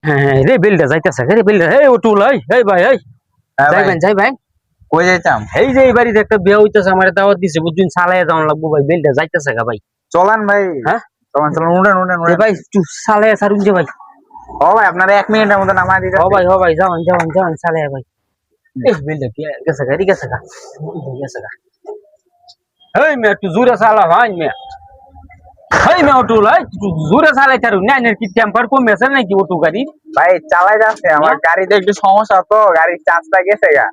হ্যাঁ রে বেলটা যাইতেছে রে বেলটা এই ওটুল এই ভাই যাই ভাই কই যাইতাম? এই যে এই বাড়িতে একটা বিয়ে হইতেছে আমার দাওয়াত দিছে বুঝদিন চালাইয়া যাওয়ান লাগবো ভাই বেলটা যাইতেছে গা ভাই চলেন ভাই। হ্যাঁ চলেন উঠেন ভাই একটু চালাইয়া ছাড়ুন যে ভাই ও ভাই আপনার 1 মিনিটের মধ্যে নামাই দিতে। ও ভাই যাওয়ান চালাইয়া ভাই এই বেলটা কি গেছে গা এই মে একটু জোরে চালা ভাই মে এই মে ওটুল একটু জোরে চালাই ছাড়ুন না কি টেম্পার কমেছে নাকি ওটু গাড়ি ভাই চালাই যাচ্ছে আমার গাড়িতে একটু সমস্যা তো গাড়ির চার্জটা গেছে গা।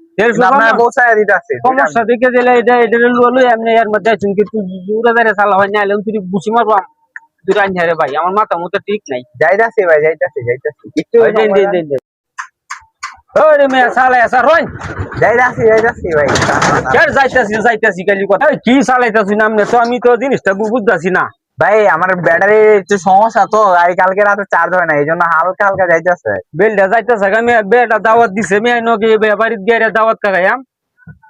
আপনার পৌঁছায় দিতেছে সমস্যা দেখে দিলে এটা লুলো এমনি এর মধ্যে আছেন কিন্তু জোরে ধরে চালা হয় না এলে তুই বুঝি মারবো তুই রান রে ভাই আমার মাথা মতো ঠিক নাই যাইতাছি ভাই যাইতাছি একটু দেন ওরে মে চালাই আসা রই যাইতাছি ভাই। কেন যাইতাছি কালি কথা কি চালাইতাছি না আমি তো জিনিসটা বুঝতাছি না ভাই আমার ব্যাটারি একটু সমস্যা তো গাড়ি কালকে রাতে চার্জ হয় না এই জন্য হালকা যাইতেছে। বেলটা যাইতেছে আমি বেটা দাওয়াত দিছে মেয়ে নকে বাড়িতে গিয়ে দাওয়াত কাগাইয়াম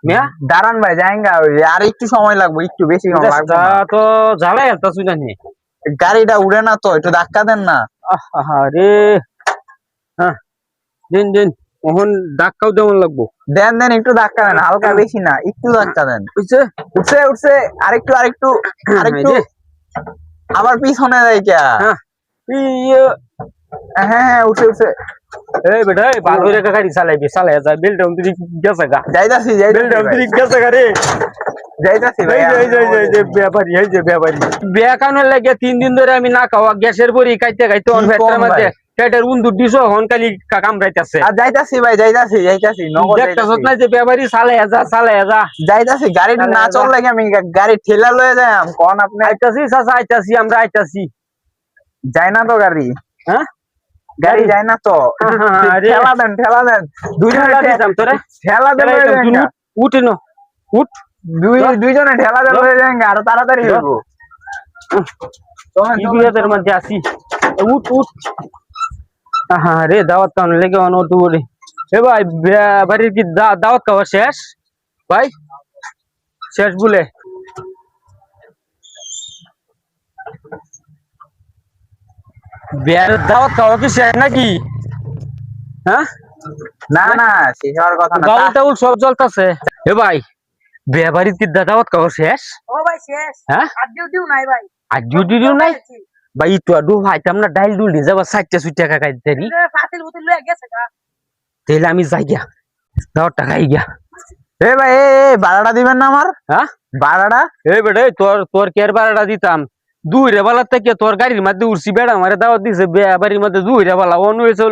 মিয়া দাঁড়ান ভাই যাইঙ্গা আর একটু সময় লাগবে একটু বেশি সময় লাগবে তো ঝালাই আলতাছি না নি গাড়িটা উড়ে না তো একটু ধাক্কা দেন না। রে হ্যাঁ দিন ওহন ধাক্কাও দেওয়ান লাগবো দেন একটু ধাক্কা দেন হালকা বেশি না একটু ধাক্কা দেন। উঠছে আরেকটু আবার পিছনে যাই কে হ্যাঁ উঠছে এই বেটা ভালো রেখা গাড়ি চালাইবি চালাই যায় বেলটা তুই গেছে গা যাইতাছি বেলটা তুই গেছে গা রে যাইতাছি ভাই ব্যাপারি এই যে ব্যাপারি বিয়া কানের লাগে 3 দিন ধরে আমি না খাওয়া গ্যাসের বড়ি খাইতে অন ভেতরের মধ্যে পেটের উন্দুর দিছো হন কালি কামড়াইতাছে আর যাইতাছি ভাই যাইতাছি নগদ দেখতাছস না যে ব্যাপারি চালাই যা যাইতাছি গাড়ি না চল লাগে আমি গাড়ি ঠেলা লয়ে যাম কোন আপনি আইতাছি চাচা আমরা আইতাছি যাই না তো গাড়ি হ্যাঁ গাড়ি যায় না তো ঠেলা দেন দুইজনে দিতাম তোরে ঠেলা দেন উঠ দুইজনে ঠেলা দেন হয়ে যান আরো তাড়াতাড়ি হইব ইগুলাদের মধ্যে আসি উঠ রে দাওয়াত কান লেগে অন তো বলি এ ভাই বাড়ির কি দাওয়াত খাওয়া শেষ ভাই শেষ বলে বিয়ার দাওয়াত খাওয়া কি শেষ নাকি হ্যাঁ না শেষ হওয়ার কথা না গাউল টাউল সব চলতেছে এ ভাই বিয়া বাড়ির কি দাওয়াত খাওয়া শেষ ও ভাই শেষ হ্যাঁ আর ডিউটিও নাই ভাই আর ডিউটিও নাই ভাই তো আডু ভাইতাম না ডাইল ডুল দিয়ে যাবা 60 টাকা খাই দেরি ফাতিল বুতিল লয়ে গেছে গা তাইলে আমি যাই গিয়া দাও টাকা গিয়া এ ভাই ভাড়াটা দিবেন না আমার হ্যাঁ ভাড়াটা এই বেটা তোর কেয়ার ভাড়াটা দিতাম 2 রে বালা থেকে তোর গাড়ির মধ্যে উঠছি বেড়া আমারে দাওয়াত দিছে বাড়ির মধ্যে 2 রে বালা অন হয়েছে